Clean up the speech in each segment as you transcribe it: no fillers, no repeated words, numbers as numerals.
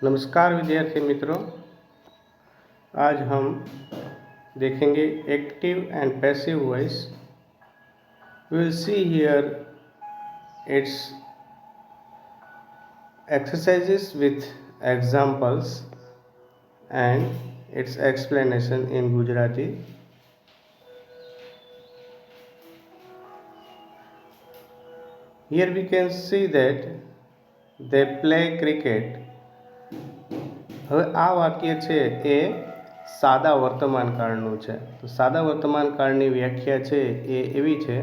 नमस्कार विद्यार्थी मित्रों, आज हम देखेंगे active and passive voice. We will see here it's exercises with examples and its explanation in Gujarati. Here we can see that they play cricket. હવે આ વાક્ય છે એ સાદા વર્તમાનકાળનું છે. તો સાદા વર્તમાનકાળની વ્યાખ્યા છે એ એવી છે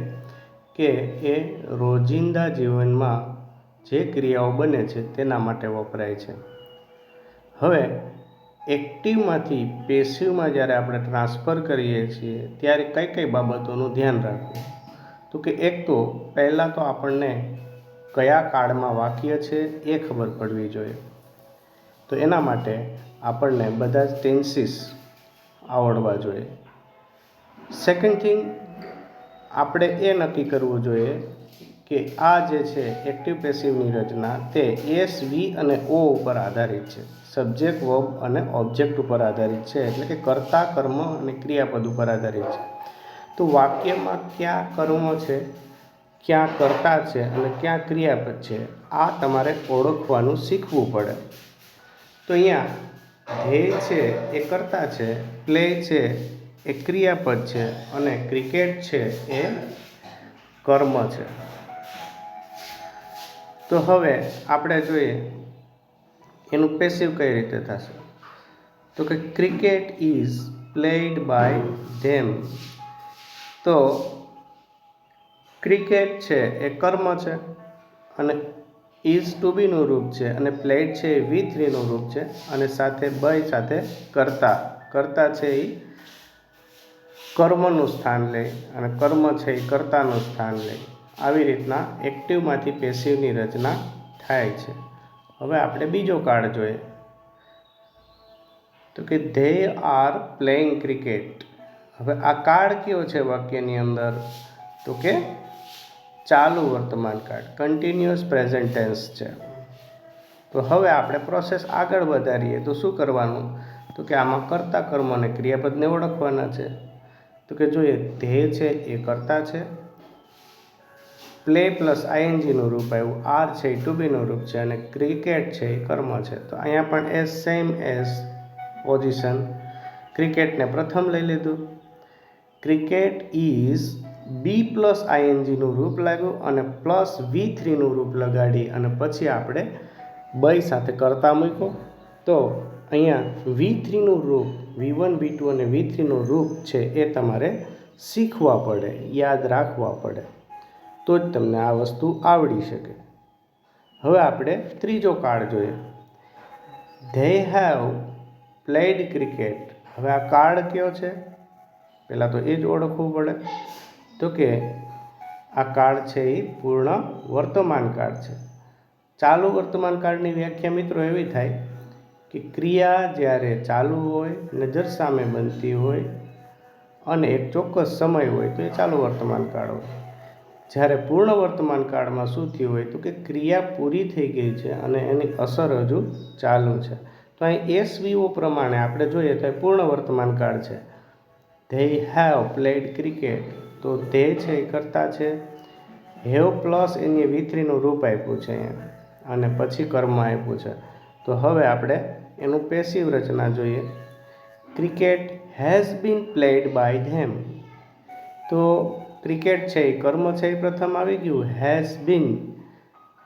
કે એ રોજિંદા જીવનમાં જે ક્રિયાઓ બને છે તેના માટે વપરાય છે. હવે એક્ટિવમાંથી પેસિવમાં જ્યારે આપણે ટ્રાન્સફર કરીએ છીએ ત્યારે કઈ કઈ બાબતોનું ધ્યાન રાખવું? તો કે એક તો પહેલાં તો આપણને કયા કાળમાં વાક્ય છે એ ખબર પડવી જોઈએ. તો એના માટે આપણને બધા જ ટેન્સીસ આવડવા જોઈએ. સેકન્ડ થિંગ, આપણે એ નક્કી કરવું જોઈએ કે આ જે છે એક્ટિવ પેસિવની રચના તે એસ, વી અને ઓ ઉપર આધારિત છે. સબ્જેક્ટ, વર્બ અને ઓબ્જેક્ટ ઉપર આધારિત છે, એટલે કે કર્તા, કર્મ અને ક્રિયાપદ ઉપર આધારિત છે. તો વાક્યમાં ક્યાં કર્મ છે, ક્યાં કર્તા છે અને ક્યાં ક્રિયાપદ છે, આ તમારે ઓળખવાનું શીખવું પડે. તો અહીંયા ધ્યેય છે એ કર્તા છે, પ્લે છે એ ક્રિયાપદ છે અને ક્રિકેટ છે એ કર્મ છે. તો હવે આપણે જોઈએ એનું પેસિવ કઈ રીતે થશે. તો કે cricket is played by them. તો ક્રિકેટ છે એ કર્મ છે અને ઇઝ ટુ બીનું રૂપ છે અને પ્લેડ છે એ V3નું રૂપ છે અને સાથે બાય સાથે કર્તા છે એ કર્મનું સ્થાન લે અને કર્મ છે એ કર્તાનું સ્થાન લે. આવી રીતના એક્ટિવમાંથી પેસિવની રચના થાય છે. હવે આપણે બીજો કાર્ડ જોઈએ. તો કે ધે આર પ્લેઇંગ ક્રિકેટ. હવે આ કાર્ડ કયો છે વાક્યની અંદર? તો કે ચાલુ વર્તમાન કાળ, કન્ટિન્યુઅસ પ્રેઝન્ટ ટેન્સ છે. તો હવે આપણે પ્રોસેસ આગળ વધારીએ તો શું કરવાનું? તો કે આમાં કર્તા, કર્મ અને ક્રિયાપદને ઓળખવાના છે. તો કે જોઈએ, ધ્યેય છે એ કર્તા છે, પ્લે પ્લસ આઈએનજીનું રૂપ આવ્યું, આર છે એ ટુ બીનું રૂપ છે અને ક્રિકેટ છે એ કર્મ છે. તો અહીંયા પણ એઝ સેમ એઝ પોઝિશન, ક્રિકેટને પ્રથમ લઈ લીધું. ક્રિકેટ ઇઝ બી પ્લસ આઈએનજીનું રૂપ લાગ્યું અને પ્લસ V3નું રૂપ લગાડી અને પછી આપણે બાય સાથે કર્તા મૂક્યો. તો અહીંયા V3નું રૂપ, V1, V2 અને V3નું રૂપ છે એ તમારે શીખવા પડે, યાદ રાખવા પડે, તો જ તમને આ વસ્તુ આવડી શકે. હવે આપણે ત્રીજો કાર્ડ જોઈએ. They have played cricket. હવે આ કાર્ડ કયો છે? પહેલાં તો એ જ ઓળખવું પડે. તો કે આ કાળ છે એ પૂર્ણ વર્તમાન કાળ છે. ચાલુ વર્તમાન કાળની વ્યાખ્યા મિત્રો એવી થાય કે ક્રિયા જ્યારે ચાલુ હોય, નજર સામે બનતી હોય અને એક ચોક્કસ સમય હોય તો એ ચાલુ વર્તમાન કાળ હોય. જ્યારે પૂર્ણ વર્તમાન કાળમાં શું થયું હોય? તો કે ક્રિયા પૂરી થઈ ગઈ છે અને એની અસર હજુ ચાલુ છે. તો અહીં SVO પ્રમાણે આપણે જોઈએ તો એ પૂર્ણ વર્તમાન કાળ છે. They have played cricket. તો ધે છે એ કર્તા છે, હેવ પ્લસ એની V3નું રૂપ આપ્યું છે અહીંયા અને પછી કર્મ આપ્યું છે. તો હવે આપણે એનું પેસિવ રચના જોઈએ. Cricket has been played by them. તો ક્રિકેટ છે એ કર્મ છે એ પ્રથમ આવી ગયું. હેઝ બીન,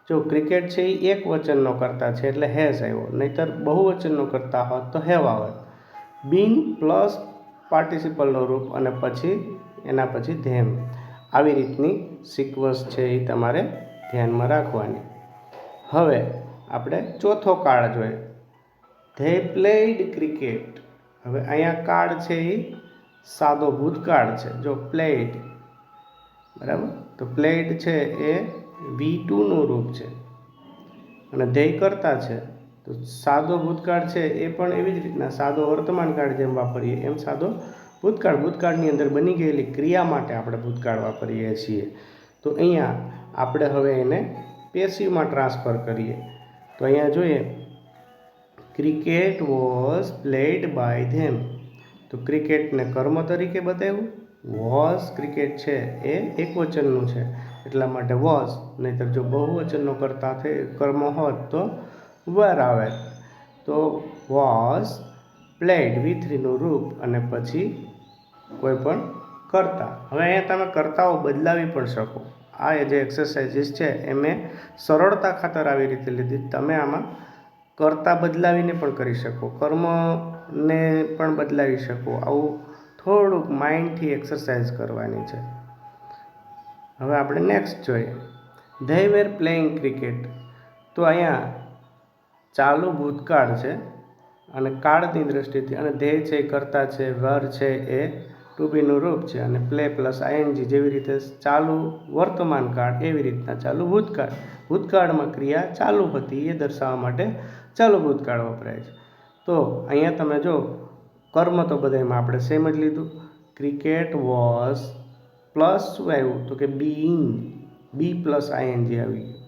જો ક્રિકેટ છે એ એક વચનનો કર્તા છે એટલે હેઝ આવ્યો, નહીતર બહુવચનનો કર્તા હોત તો હેવ આવત. બીન પ્લસ પાર્ટિસિપલનું રૂપ અને પછી એના પછી ધેમ. આવી રીતની સિક્વન્સ છે એ તમારે ધ્યાનમાં રાખવાની. હવે આપણે ચોથો કાળ જોઈએ. They played cricket. હવે અહીંયા કાળ છે એ સાદો ભૂતકાળ છે. જો પ્લેડ, બરાબર, તો પ્લેડ છે એ V2નું રૂપ છે અને ધ્યેય કરતા છે. તો સાદો ભૂતકાળ છે એ પણ એવી જ રીતના સાદો વર્તમાન કાળ જેમ વાપરીએ એમ સાદો ભૂતકાળની અંદર બની ગયેલી ક્રિયા માટે આપણે ભૂતકાળ વાપરીએ છીએ. તો અહીંયા આપણે હવે એને પેસિવમાં ટ્રાન્સફર કરીએ. તો અહીંયા જોઈએ cricket was played by them. તો ક્રિકેટને કર્મ તરીકે બતાવ્યું. વોઝ ક્રિકેટ છે એ એકવચનનું છે એટલા માટે વોઝ, નહીંતર જો બહુવચનનો કર્મ હોત તો વર આવે. તો વોઝ પ્લેડ V3નું રૂપ અને પછી કોઈ પણ કર્તા. હવે અહીંયા તમે કર્તાઓ બદલાવી પણ શકો. આ જે એક્સરસાઇઝીસ છે એ મેં સરળતા ખાતર આવી રીતે લીધી. તમે આમાં કર્તા બદલાવીને પણ કરી શકો, કર્મને પણ બદલાવી શકો. આવું થોડુંક માઇન્ડથી એક્સરસાઇઝ કરવાની છે. હવે આપણે નેક્સ્ટ જોઈએ. They were playing cricket. તો અહીંયા ચાલુ ભૂતકાળ છે અને કાળની દ્રષ્ટિથી, અને ધે છે એ કર્તા છે, વર છે એ ટુ બીનું રૂપ છે, અને પ્લે પ્લસ આઈએનજી જેવી રીતે ચાલુ વર્તમાન કાળ એવી રીતના ચાલુ ભૂતકાળ. ભૂતકાળમાં ક્રિયા ચાલુ હતી એ દર્શાવવા માટે ચાલુ ભૂતકાળ વપરાય છે. તો અહીંયા તમે જો કર્મ તો બધામાં આપણે સેમ જ લીધું. ક્રિકેટ વોઝ પ્લસ શું આવ્યું તો કે બીઈંગ, બી પ્લસ આઈએનજી આવી ગયું.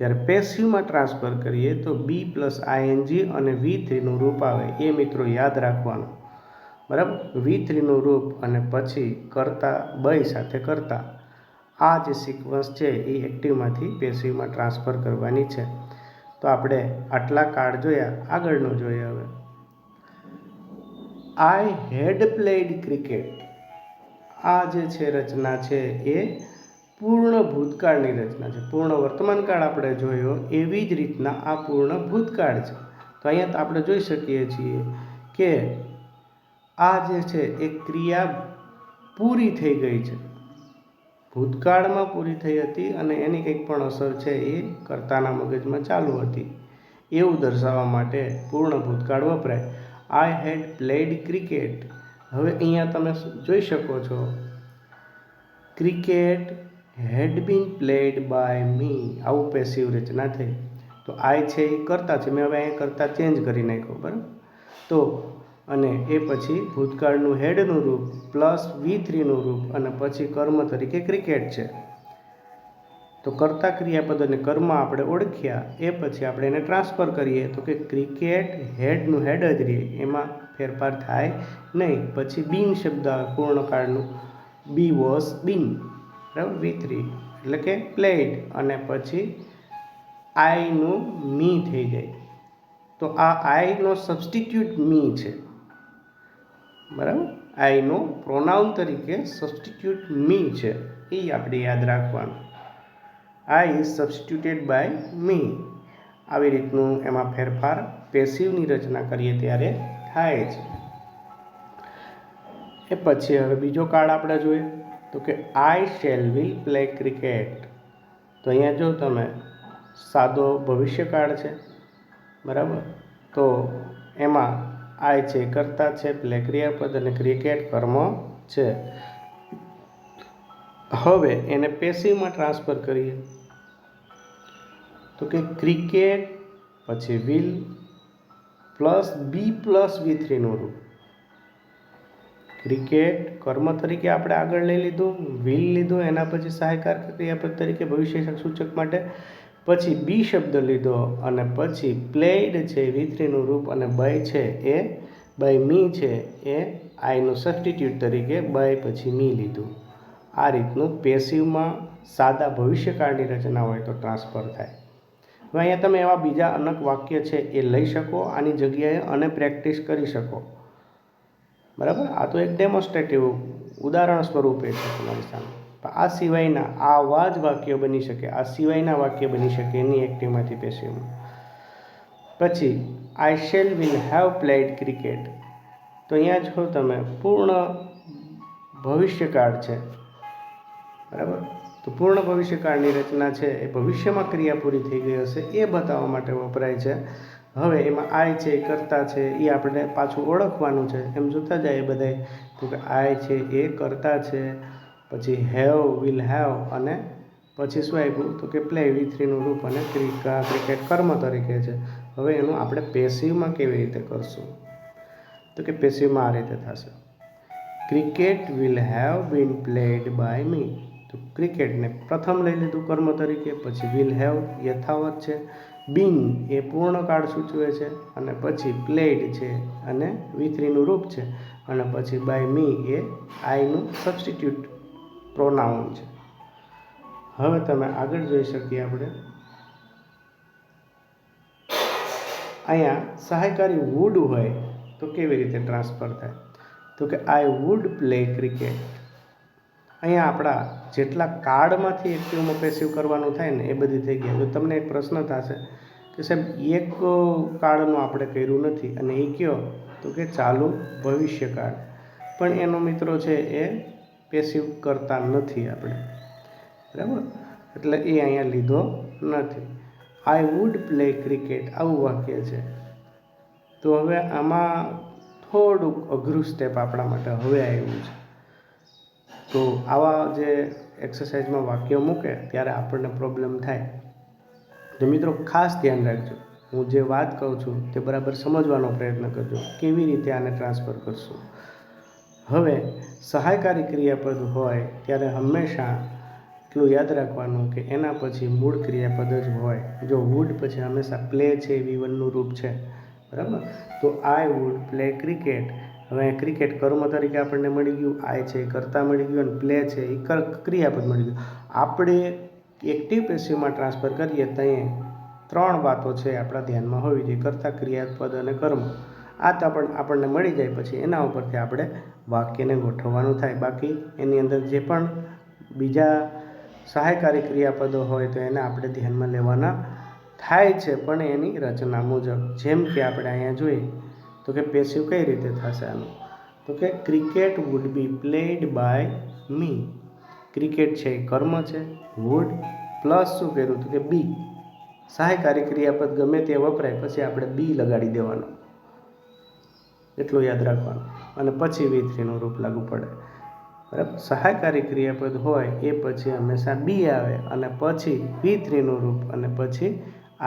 જ્યારે પેસિવમાં ટ્રાન્સફર કરીએ તો બી પ્લસ આઈએનજી અને V3નું રૂપ આવે. એ મિત્રો યાદ રાખવાનું, બરાબર. V3નું રૂપ અને પછી કરતા બય સાથે કરતા. આ જે સિક્વન્સ છે એ એક્ટિવમાંથી પેસિવમાં ટ્રાન્સફર કરવાની છે. તો આપણે આટલા કાર્ડ જોયા, આગળનું જોઈએ હવે. આઈ હેડ પ્લેડ ક્રિકેટ. આ જે છે રચના છે એ પૂર્ણ ભૂતકાળની રચના છે. પૂર્ણ વર્તમાનકાળ આપણે જોયો એવી જ રીતના આ પૂર્ણ ભૂતકાળ છે. તો અહીંયા આપણે જોઈ શકીએ છીએ કે આ જે છે એ ક્રિયા પૂરી થઈ ગઈ છે, ભૂતકાળમાં પૂરી થઈ હતી અને એની કંઈક પણ અસર છે એ કર્તાના મગજમાં ચાલુ હતી એવું દર્શાવવા માટે પૂર્ણ ભૂતકાળ વપરાય. I had played cricket. હવે અહીંયા તમે જોઈ શકો છો cricket had been played by me, આવું પેસિવ રચના થઈ. તો આઈ છે એ કરતા છે, મેં હવે અહીંયા કરતા ચેન્જ કરી નાખ્યો, બરાબર. તો અને એ પછી ભૂતકાળનું હેડનું રૂપ પ્લસ V3નું રૂપ અને પછી કર્મ તરીકે ક્રિકેટ છે. તો કર્તા ક્રિયાપદ અને કર્મ આપણે ઓળખ્યા. એ પછી આપણે એને ટ્રાન્સફર કરીએ તો કે ક્રિકેટ હેડનું હેડ જ રહે, એમાં ફેરફાર થાય નહીં. પછી બીન શબ્દ પૂર્ણકાળનું બી વોઝ બીન, બરાબર. V3 એટલે કે પ્લેડ અને પછી આઈનું મી થઈ જાય. તો આ આઈનો સબસ્ટિટ્યુટ મી છે, બરાબર. આઈનો પ્રોનાઉન તરીકે સબસ્ટિટ્યુટ મી છે, એ આપણે યાદ રાખવાનું. I is substituted by me. આવી રીતનું એમાં ફેરફાર પેસિવની રચના કરીએ ત્યારે થાય છે. એ પછી હવે બીજો કાર્ડ આપણે જોઈએ તો કે આઈ શેલ વિલ પ્લે ક્રિકેટ. તો અહીંયા જો તમે સાદો ભવિષ્યકાળ છે, બરાબર. તો એમાં આઈ છે કરતા છે, પ્લે ક્રિયાપદ અને ક્રિકેટ કર્મ છે. હવે એને પેસિવમાં ટ્રાન્સફર કરીએ તો કે ક્રિકેટ પછી વિલ પ્લસ બી પ્લસ V3નું રૂપ. ક્રિકેટ કર્મ તરીકે આપણે આગળ લઈ લીધું, વિલ લીધું, એના પછી સહાયકાર ક્રિયાપદ તરીકે ભવિષ્ય સૂચક માટે, પછી બી શબ્દ લીધો અને પછી પ્લેડ છે V3નું રૂપ અને બાય છે એ બાય મી છે એ આઈનું સબસ્ટિટ્યુટ તરીકે બાય પછી મી લીધું. આ રીતનું પેસિવમાં સાદા ભવિષ્યકાળની રચના હોય તો ટ્રાન્સફર થાય. હવે અહીંયા તમે એવા બીજા અનેક વાક્ય છે એ લઈ શકો, આની જગ્યાએ અને પ્રેક્ટિસ કરી શકો, બરાબર. આ તો એક ડેમોન્સ્ટ્રેટિવ ઉદાહરણ સ્વરૂપે છે તમારી સામે. આ સિવાયના આવા જ વાક્ય બની શકે, આ સિવાયના વાક્ય બની શકે એની એક્ટિવમાંથી પેસિવમાં. પછી આઈ shell will have played cricket. તો અહીંયા જો તમે પૂર્ણ ભવિષ્યકાળ છે, બરાબર. તો પૂર્ણ ભવિષ્યકાળની રચના છે એ ભવિષ્યમાં ક્રિયા પૂરી થઈ ગઈ હશે એ બતાવવા માટે વપરાય છે. હવે એમાં આઈ છે કરતા છે એ આપણે પાછું ઓળખવાનું છે, એમ જોતા જાય બધાય. તો કે આઈ છે એ કરતા છે, પછી હેવ વિલ હેવ અને પછી શું આવ્યું તો કે પ્લે V3નું રૂપ અને ક્રિકેટ કર્મ તરીકે છે. હવે એનું આપણે પેસિવમાં કેવી રીતે કરશું તો કે પેસિવમાં આ રીતે થશે. Cricket will have been played by me. તો ક્રિકેટને પ્રથમ લઈ લીધું કર્મ તરીકે, પછી વિલ હેવ યથાવત છે, બીન એ પૂર્ણકાળ સૂચવે છે, અને પછી પ્લેડ છે અને V3નું રૂપ છે, અને પછી બાય મી એ આઈનું સબસ્ટિટ્યુટ પ્રોનાઉન છે. હવે તમે આગળ જોઈ શકીએ આપણે અહીંયા સહાયકારી વુડ હોય તો કેવી રીતે ટ્રાન્સફર થાય, તો કે આઈ વુડ પ્લે ક્રિકેટ. અહીંયા આપણા જેટલા કાર્ડમાંથી એક્ટિવમાં પેસિવ કરવાનું થાય ને એ બધી થઈ ગયા. તો તમને એક પ્રશ્ન થશે કે સાહેબ એક કાર્ડનું આપણે કર્યું નથી, અને એ કયો, તો કે ચાલુ ભવિષ્યકાળ. પણ એનો મિત્રો છે એ પેસિવ કરતા નથી આપણે, બરાબર, એટલે એ અહીંયા લીધો નથી. આઈ વુડ પ્લે ક્રિકેટ આવું વાક્ય છે. તો હવે આમાં થોડુંક અઘરું સ્ટેપ આપણા માટે હવે આવ્યું છે. તો આવા જે એક્સરસાઇઝમાં વાક્યો મૂકે ત્યારે આપણને પ્રોબ્લેમ થાય. તો મિત્રો ખાસ ધ્યાન રાખજો, હું જે વાત કહું છું તે બરાબર સમજવાનો પ્રયત્ન કરજો, કેવી રીતે આને ટ્રાન્સફર કરશું. હવે સહાયકારી ક્રિયાપદ હોય ત્યારે હંમેશા એટલું યાદ રાખવાનું કે એના પછી મૂળ ક્રિયાપદ જ હોય. જો વુડ પછી હંમેશા પ્લે છે V1નું રૂપ છે, બરાબર. તો આઈ વુડ પ્લે ક્રિકેટ. હવે ક્રિકેટ કર્મ તરીકે આપણને મળી ગયું, આઈ છે એ કર્તા મળી ગયું, અને પ્લે છે એ ક્રિયાપદ મળી ગયું. આપણે એક્ટિવ પેસિવમાં ટ્રાન્સફર કરીએ ત્યાં 3 વાતો છે આપણા ધ્યાનમાં હોવી જોઈએ: કર્તા, ક્રિયાપદ અને કર્મ. આ તો આપણને મળી જાય પછી એના ઉપરથી આપણે વાક્યને ગોઠવવાનું થાય. બાકી એની અંદર જે પણ બીજા સહાયકારી ક્રિયાપદો હોય તો એને આપણે ધ્યાનમાં લેવાના થાય છે, પણ એની રચના મુજબ. જેમ કે આપણે અહીંયા જોઈએ તો કે પેસિવ કઈ રીતે થશે આનું, તો કે cricket would be played by me. Cricket છે એ કર્મ છે, વુડ પ્લસ શું કર્યું તો કે બી. સહાયકારી ક્રિયાપદ ગમે તે વપરાય પછી આપણે બી લગાડી દેવાનું, એટલું યાદ રાખવાનું, અને પછી V3નું રૂપ લાગુ પડે, બરાબર. સહાયકારી ક્રિયાપદ હોય એ પછી હંમેશા બી આવે, અને પછી V3નું રૂપ, અને પછી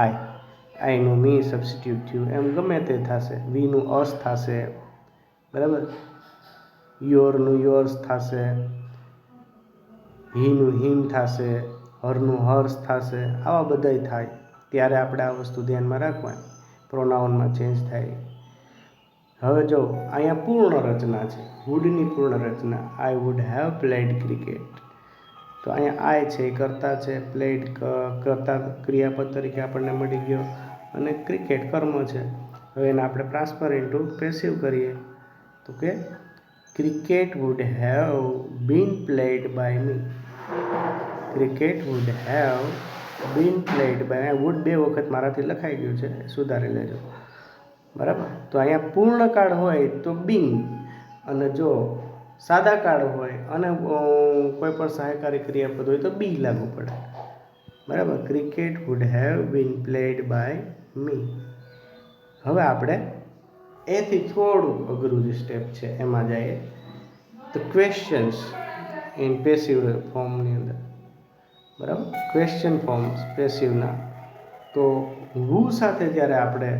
આઈનું મી સબસ્ટિટ્યુટ થયું, એમ ગમે તે થશે. વીનું અસ થશે, બરાબર, યોરનું યોર્સ થશે, હીનું હિમ થશે, હરનું હર્ષ થશે. આવા બધાય થાય ત્યારે આપણે આ વસ્તુ ધ્યાનમાં રાખવાની, પ્રોનાઉનમાં ચેન્જ થાય. હવે જો અહીંયા પૂર્ણ રચના છે, વુડની પૂર્ણ રચના, I would have played cricket. તો અહીંયા આઈ છે એ કર્તા છે, પ્લેડ કર્તા ક્રિયાપદ તરીકે આપણને મળી ગયો, અને ક્રિકેટ કર્મ છે. હવે એને આપણે ટ્રાન્સફર ઇન્ટુ પેસિવ કરીએ તો કે cricket would have been played by me. Cricket would have been played by, would 2 વખત મારાથી લખાઈ ગયું છે, સુધારી લેજો, બરાબર. તો અહીંયા પૂર્ણકાળ હોય તો બીન, અને જો સાદા કાળ હોય અને કોઈ પણ સહાયકારી ક્રિયાપદ હોય તો બી લાગુ પડે, બરાબર. Cricket would have been played by me. હવે આપણે એથી થોડું અઘરું જે સ્ટેપ છે એમાં જઈએ તો ક્વેશ્ચન્સ ઇન પેસિવ ફોર્મની અંદર, બરાબર. ક્વેશ્ચન ફોર્મ્સ પેસિવના. તો હુ સાથે જ્યારે આપણે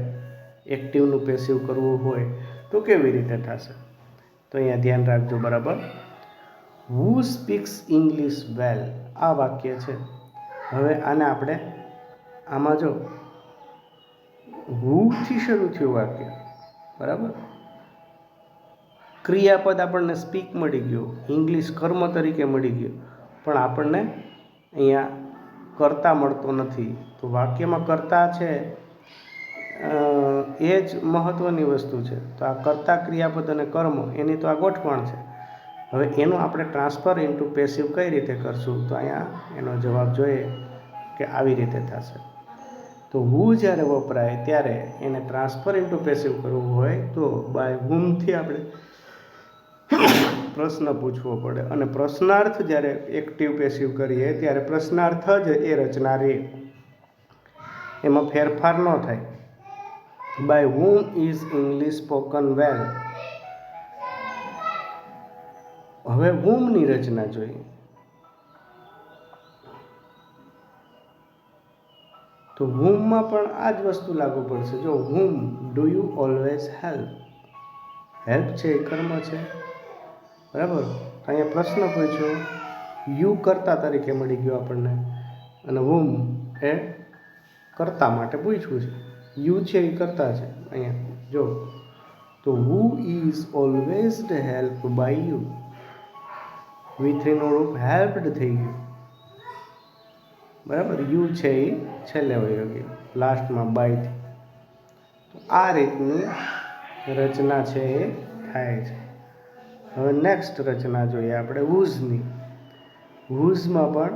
એક્ટિવનું પેસિવ કરવું હોય તો કેવી રીતે થશે, તો અહીંયા ધ્યાન રાખજો, બરાબર. હુ સ્પીક્સ ઇંગ્લિશ વેલ, આ વાક્ય છે. હવે આને આપણે આમાં જો હુથી શરૂ થયું વાક્ય, બરાબર. ક્રિયાપદ આપણને સ્પીક મળી ગયું, ઇંગ્લિશ કર્મ તરીકે મળી ગયું, પણ આપણને અહીંયા કર્તા મળતો નથી. તો વાક્યમાં કર્તા છે એ જ મહત્ત્વની વસ્તુ છે. તો આ કર્તા, ક્રિયાપદ અને કર્મ એની તો આ ગોઠવણ છે. હવે એનું આપણે ટ્રાન્સફર ઇન્ટુ પેસિવ કઈ રીતે કરશું, તો અહીંયા એનો જવાબ જોઈએ કે આવી રીતે થશે. તો હુ જ્યારે વપરાય ત્યારે એને ટ્રાન્સફર ઇન્ટુ પેસિવ કરવું હોય તો બાય હુમથી આપણે પ્રશ્ન પૂછવો પડે, અને પ્રશ્નાર્થ જ્યારે એક્ટિવ પેસિવ કરીએ ત્યારે પ્રશ્નાર્થ જ એ રચના રહે, એમાં ફેરફાર ન થાય. By whom is English spoken well. હવે હુમની રચના જોઈએ તો હુમમાં પણ આ જ વસ્તુ લાગુ પડશે. જો હુમ do you always help, help છે એ કર્મ છે, બરાબર. અહીંયા પ્રશ્ન પૂછ્યો, યુ કર્તા તરીકે મળી ગયો આપણને, અને હુમ એ કર્તા માટે પૂછ્યું છે. યુ છે એ કર્તા છે. અહીંયા જો તો who is always help by you, V3નું રૂપ હેલ્પડ થઈ ગયું. બરાબર, યુ છે એ છેલ્લે વયો ગયો લાસ્ટમાં બાયથી. તો આ રીતની રચના છે એ થાય છે. હવે નેક્સ્ટ રચના જોઈએ આપણે વૂઝની. વૂઝમાં પણ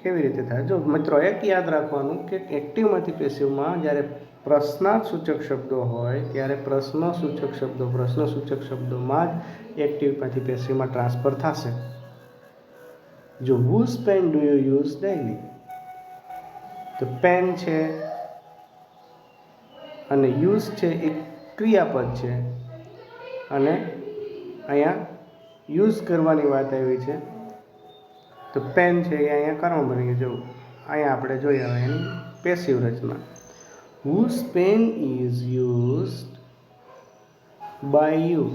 કેવી રીતે થાય? જો મિત્રો એક યાદ રાખવાનું કે એક્ટિવમાંથી પેસિવમાં જ્યારે પ્રશ્નાર્થસૂચક શબ્દો હોય ત્યારે પ્રશ્નસૂચક શબ્દોમાં જ એક્ટિવમાંથી પેસિવમાં ટ્રાન્સફર થશે. જો whose pen do you use daily, તો પેન છે અને યુઝ છે એ ક્રિયાપદ છે અને અહીંયા યુઝ કરવાની વાત આવી છે તો પેન છે એ અહીંયા કર્મ બની ગયું. અહીંયા આપણે જોઈએ હવે એની પેસિવ રચના. whose pen is used by you,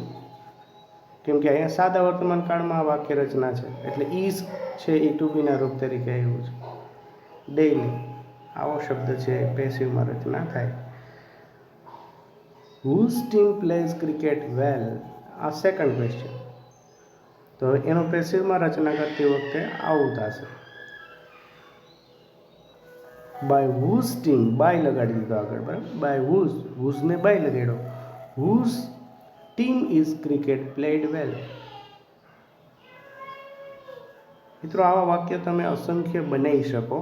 કેમ કે અહીંયા સાદા વર્તમાન કાળમાં આ વાક્ય રચના છે એટલે ઇઝ છે એ ટુ બીના રૂપ તરીકે આવ્યું છે. ડેઇલી આવો શબ્દ છે પેસિવમાં રચના થાય. whose team plays cricket well, આ સેકન્ડ ક્વેશ્ચન. તો એનો પેસિવમાં રચના કરતી વખતે આવું થશે. બાય whose team, બાય લગાડી દીધો આગળ, બરાબર. બાય whose ને by લગાડ્યો. whose team is cricket played well. મિત્રો આવા વાક્ય તમે અસંખ્ય બનાવી શકો.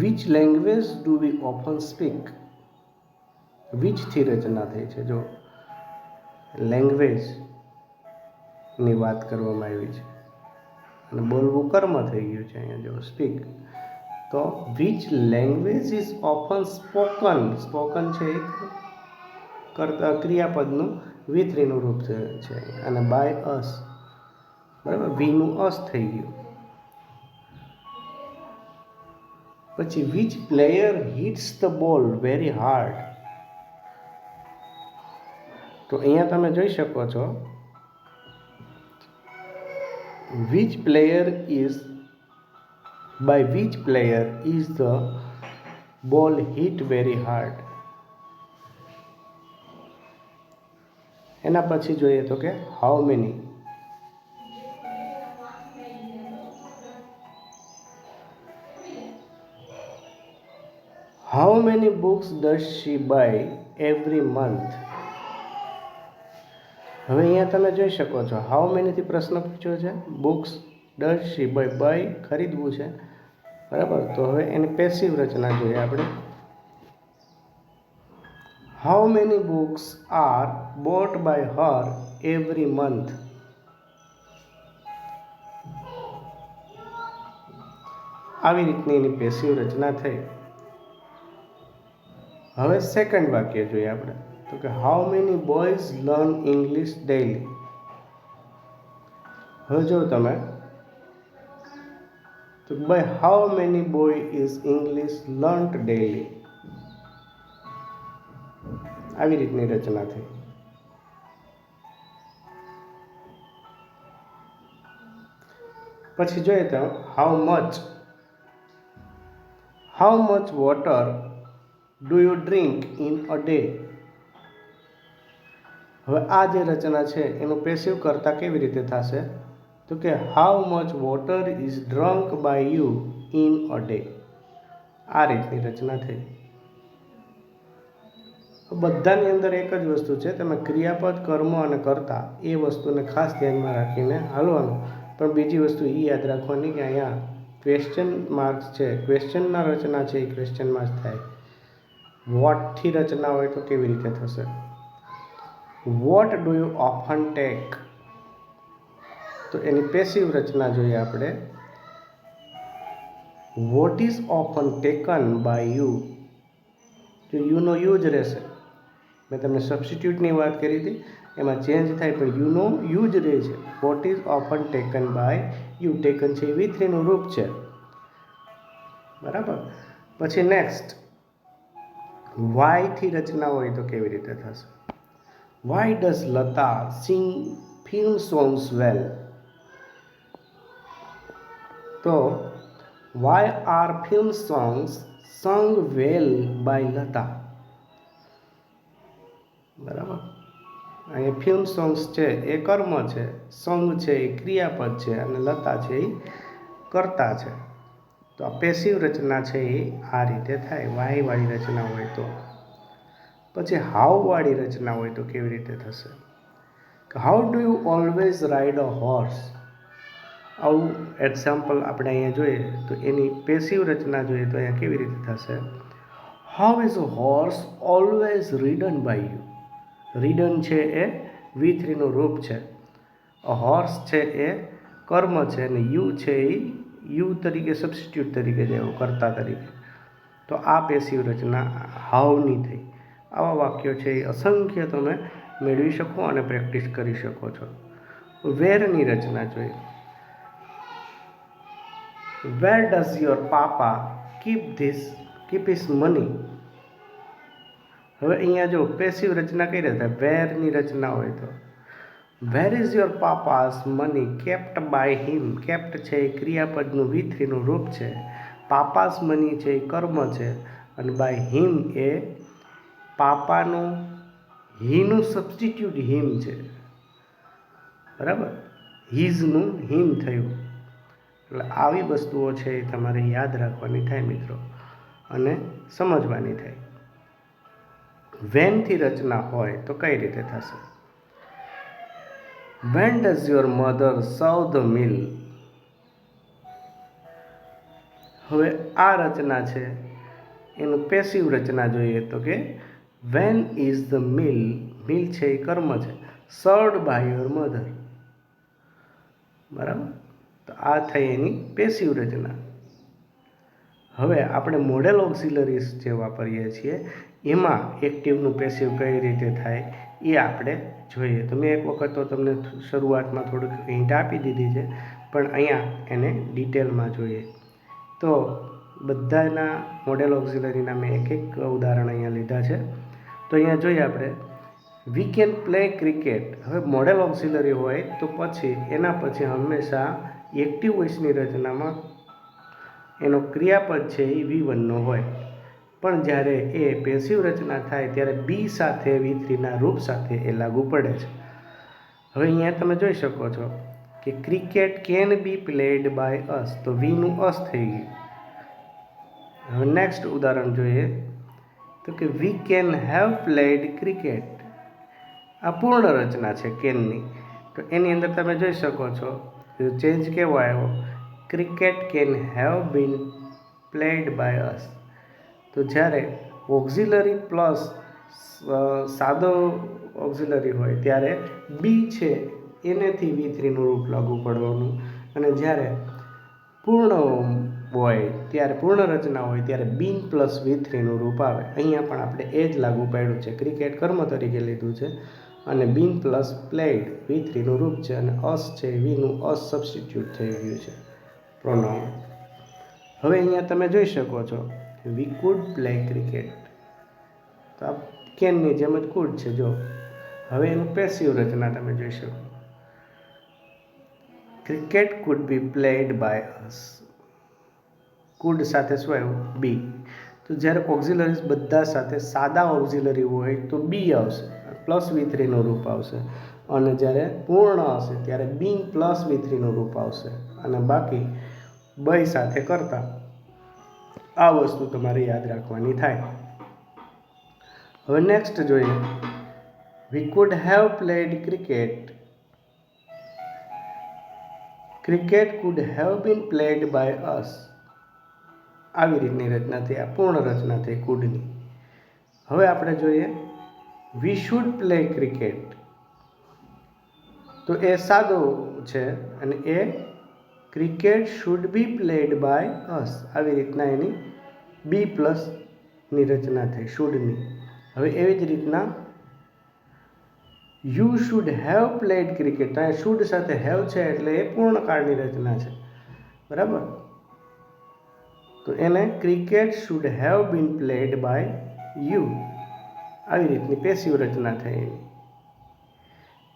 which language do we often speak, which થી રચના થઈ છે. જો લેંગ્વેજ ની વાત કરવામાં આવી છે અને બોલવું કર્મ થઈ ગયું છે અહીંયા. જો સ્પીક, તો which language is often spoken, spoken છે એક કરતા ક્રિયાપદનું V3નું રૂપ છે અને બાય અસ, બરાબર, વીનું અસ થઈ ગયું. પછી which player hits the ball very hard, તો અહીંયા તમે જોઈ શકો છો which player is the ball hit very hard. એના પછી જોઈએ તો કે how many, how many books does she buy every month. હવે અહીંયા તમે જોઈ શકો છો હાઉ મેનીથી પ્રશ્ન પૂછ્યો છે. બુક્સ ડઝ શી બાય ખરીદવું છે, બરાબર. તો હવે એની પેસિવ રચના જોઈએ આપણે. How many books are bought by her every month. આવી રીતની એની પેસિવ રચના થઈ. હવે સેકન્ડ વાક્ય જોઈએ આપણે તો કે how many boys learn English daily. હવે જો તમે તો by how many boy is English learnt daily. આવી રીતની રચના થઈ. પછી જોઈએ તો how much water do you drink in a day. હવે આ જે રચના છે એનું પેસિવ કરતા કેવી રીતે થશે તો કે how much water is drunk by you in a day. આ રીતની રચના થઈ. બધાની અંદર એક જ વસ્તુ છે, તમે ક્રિયાપદ, કર્મ અને કર્તા એ વસ્તુને ખાસ ધ્યાનમાં રાખીને હાલવાનું. પણ બીજી વસ્તુ એ યાદ રાખવાની કે અહીંયા ક્વેશ્ચન માર્ક્સ છે, ક્વેશ્ચનના રચના છે એ ક્વેશ્ચનમાં જ થાય. વોટથી રચના હોય તો કેવી રીતે થશે? What do you often take, તો એની પેસિવ રચના જોઈએ આપણે. What is often taken by you, જો યુનો યુ જ રહેશે. મેં તમને સબસ્ટિટ્યૂટની વાત કરી હતી, એમાં ચેન્જ થાય પણ યુનો યુ જ રહે છે. What is often taken by you, taken છે V3નું રૂપ છે, બરાબર. પછી નેક્સ્ટ વાયથી રચના હોય તો કેવી રીતે થશે? Why does Lata sing film songs well. તો વાય આર ફિલ્મ સોંગ્સ સંગ વેલ બાય લતા. બરાબર, અહીંયા ફિલ્મ સોંગ્સ છે એ કર્મ છે, સંગ છે એ ક્રિયાપદ છે અને લતા છે એ કર્તા છે. તો આ પેસિવ રચના છે એ આ રીતે થાય, વાયવાળી રચના હોય તો. પછી હાઉવાળી રચના હોય તો કેવી રીતે થશે? How do you always ride a horse? આવું એક્ઝામ્પલ આપણે અહીંયા જોઈએ તો એની પેસિવ રચના જોઈએ તો અહીંયા કેવી રીતે થશે? How is a horse always ridden by you? Ridden છે એ V3 નું રૂપ છે, અ હોર્સ છે એ કર્મ છે અને યુ છે એ યુ તરીકે સબસ્ટિટ્યુટ તરીકે જેવું કર્તા તરીકે. તો આ પેસિવ રચના હાઉની થઈ. આવા વાક્યો છે એ અસંખ્ય તમે મેળવી શકો અને પ્રેક્ટિસ કરી શકો છો. વેરની રચના જોઈએ. Where does your papa keep his money? હવે અહીંયા જો પેસિવ રચના કઈ રીતે? વેરની રચના હોય તો where is your papa's money kept by him? Kept છે એ ક્રિયાપદનું V3 નું રૂપ છે, પાપાસ મની છે એ કર્મ છે અને બાય હિમ એ પાપાનું હીનું સબસ્ટિટ્યુટ હિમ છે. બરાબર, હિઝનું હિમ થયું. એટલે આવી વસ્તુઓ છે એ તમારે યાદ રાખવાની થાય મિત્રો અને સમજવાની થાય. વેનથી રચના હોય તો કઈ રીતે થશે? When does your mother serve the meal? હવે આ રચના છે એનું પેસિવ રચના જોઈએ તો કે when is the meal? Meal છે એ કર્મ છે, સર્વડ બાય યોર મધર. બરાબર, તો આ થઈ એની પેસિવ રચના. હવે આપણે મોડેલ ઓક્સિલરીઝ જે વાપરીએ છીએ એમાં એક્ટિવનું પેસિવ કઈ રીતે થાય એ આપણે જોઈએ. તો મેં એક વખત તો તમને શરૂઆતમાં થોડુંક હિન્ટ આપી દીધી છે, પણ અહીંયા એને ડિટેલમાં જોઈએ. તો બધાના મોડેલ ઓક્સિલરીના મેં એક ઉદાહરણ અહીંયા લીધા છે. તો અહીંયા જોઈએ આપણે વી કેન પ્લે ક્રિકેટ. હવે મોડેલ ઓક્સિલરી હોય તો પછી એના પછી હંમેશા એક્ટિવ વોઇસની રચનામાં એનો ક્રિયાપદ છે એ V1નો હોય, પણ જ્યારે એ પેસિવ રચના થાય ત્યારે બી સાથે V3ના રૂપ સાથે એ લાગુ પડે છે. હવે અહીંયા તમે જોઈ શકો છો કે cricket can be played by us, તો વીનું અસ થઈ ગયું. હવે નેક્સ્ટ ઉદાહરણ જોઈએ તો કે we can have played cricket. આ પૂર્ણ રચના છે કેનની, તો એની અંદર તમે જોઈ શકો છો ચેન્જ કેવો આવ્યો? Cricket can have been played by us. તો જ્યારે ઓક્ઝિલરી પ્લસ સાદો ઓક્ઝિલરી હોય ત્યારે બી છે એનેથી V3નું રૂપ લાગુ પડવાનું, અને જ્યારે પૂર્ણ હોય ત્યારે પૂર્ણ રચના હોય ત્યારે બીન પ્લસ V3નું રૂપ આવે. અહીંયા પણ આપણે એ જ લાગુ પાડ્યું છે, ક્રિકેટ કર્મ તરીકે લીધું છે અને બીન પ્લસ પ્લેડ V3નું રૂપ છે અને અસ છે વીનું અસ સબસ્ટિટ્યુટ થઈ ગયું છે પ્રોનાઉન. હવે અહીંયા તમે જોઈ શકો છો વી કુડ પ્લે ક્રિકેટ, તો આ કેનની જેમ જ કુડ છે. જો હવે એનું પેસિવ રચના તમે જોઈ શકો, cricket could be played by us. Could સાથે શું આવ્યું? બી. તો જ્યારે ઓક્ઝિલરીઝ બધા સાથે સાદા ઓક્ઝિલરી હોય તો બી આવશે, પ્લસ V3નું રૂપ આવશે, અને જ્યારે પૂર્ણ આવશે ત્યારે બી પ્લસ V3નું રૂપ આવશે, અને બાકી બય સાથે કરતા. આ વસ્તુ તમારે યાદ રાખવાની થાય. હવે નેક્સ્ટ જોઈએ we could have played cricket. Cricket could have been played by us. આવી રીતની રચના થઈ, આ પૂર્ણ રચના થઈ કુડની. હવે આપણે જોઈએ વી શુડ પ્લે ક્રિકેટ. તો એ સાદો છે અને એ cricket should be played by us. આવી રીતના એની બી પ્લસની રચના થઈ શુડની. હવે એવી જ રીતના you should have played cricket. અહીંયા શુડ સાથે હેવ છે એટલે એ પૂર્ણકાળની રચના છે. બરાબર, તો એને cricket should have been played by you. આવી રીતની પેસિવ રચના થઈ એની.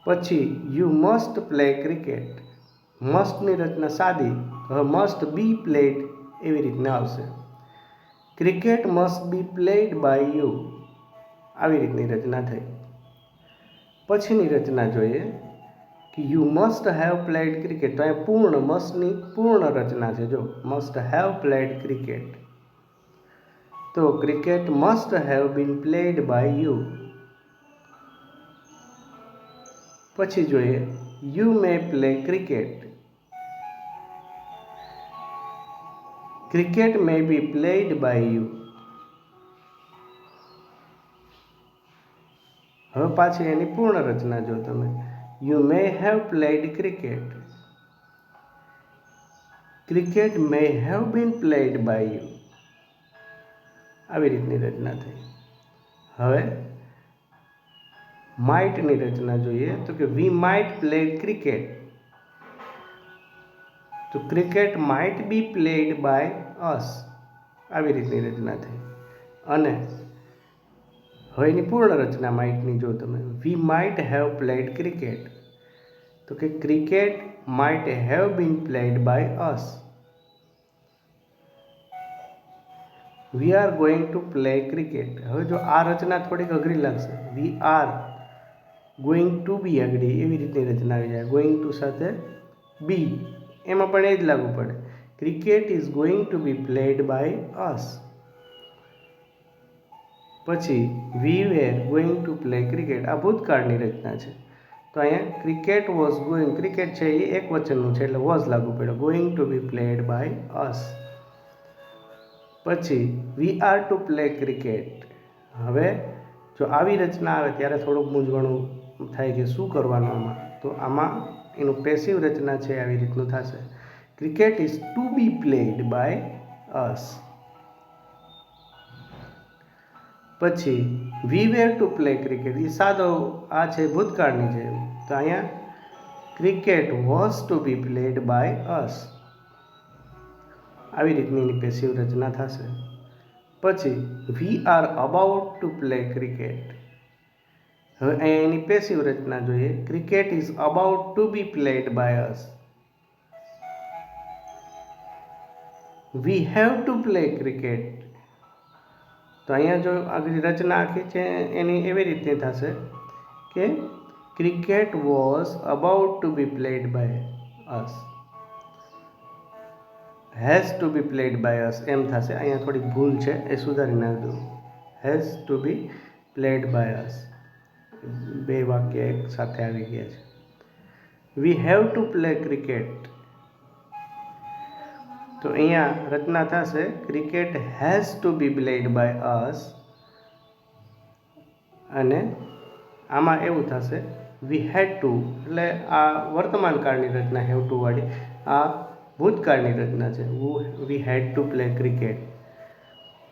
પછી યુ મસ્ટ પ્લે ક્રિકેટ. મસ્ટની રચના સાદી, હવે મસ્ટ બી પ્લેડ એવી રીતના આવશે. Cricket must be played by you, આવી રીતની રચના થઈ. પછીની રચના જોઈએ કે you must have played cricket. તો અહીંયા પૂર્ણ મસ્ટની પૂર્ણ રચના છે. જો મસ્ટ હેવ પ્લેડ ક્રિકેટ, તો cricket must have been played by you. પછી જોઈએ you may play cricket. Cricket may be played by you. હવે પાછી એની પૂર્ણ રચના જો તમે, you may have played cricket. Cricket may have been played by you. આવી રીતની રચના થઈ. હવે માઇટની રચના જોઈએ તો કે વી માઇટ પ્લે ક્રિકેટ. તો cricket might be played by us. આવી રીતની રચના થઈ. અને હવે એની પૂર્ણ રચના માઇટની જો તમે, we might have played cricket. તો કે cricket might have been played by us. We are going to play cricket. હવે જો આ રચના થોડીક અઘરી લાગશે, we are going to be આગળ એવી રીતની રચના આવી જાય. ગોઈંગ ટુ સાથે બી, એમાં પણ એ જ લાગુ પડે. Cricket is going to be played by us. પછી we were going to play cricket, આ ભૂતકાળની રચના છે. તો અહીંયા ક્રિકેટ વોઝ ગોઈંગ, ક્રિકેટ છે એ એક વચનનું છે એટલે વોઝ લાગુ પડ્યો, going to be played by us. પછી we are to play cricket. હવે જો આવી રચના આવે ત્યારે થોડુંક મૂંઝવણું થાય કે શું કરવાનું આમાં. તો આમાં એનું પેસિવ રચના છે આવી રીતનું થશે, cricket is to be played by us. પછી we were to play cricket, એ સાદો આ છે ભૂતકાળની છે. તો અહીંયા cricket was to be played by us. આવી રીતની એની પેસિવ રચના થશે. પછી we are about to play cricket. હવે અહીંયા એની પેસિવ રચના જોઈએ, cricket is about to be played by us. We have to play cricket. તો અહીંયા જો આગળ રચના આખી છે એની એવી રીતે થશે કે cricket was about to be played by us. Has to be played by us એમ થશે. અહીંયા થોડીક ભૂલ છે એ સુધારી નાખજો. Has to be played by us, બે વાક્ય એક સાથે આવી ગયા છે. We have to play cricket. તો અહીંયા રચના થશે cricket has to be played by us. અને આમાં એવું થશે વી હેડ ટુ, એટલે આ વર્તમાન કાળની રચના હેવ ટુ વાળી, આ ભૂતકાળની રચના છે. We had to play cricket.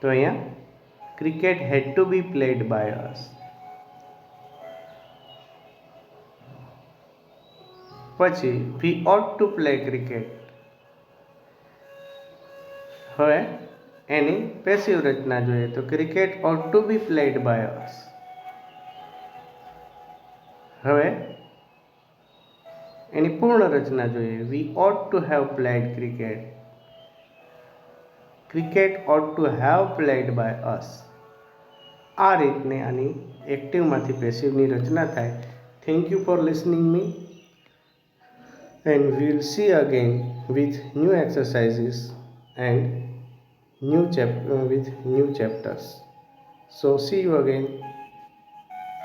તો અહીંયા cricket had to be played by us. પછી we ought to play cricket. હવે એની પેસિવ રચના જોઈએ તો cricket ought to be played by us. હવે એની પૂર્ણ રચના જોઈએ, we ought to have played cricket. Cricket ought to have played by us. આ રીતની આની એક્ટિવમાંથી પેસિવની રચના થાય. Thank you for listening me, and we will see again with new exercises and with new chapters. So see you again.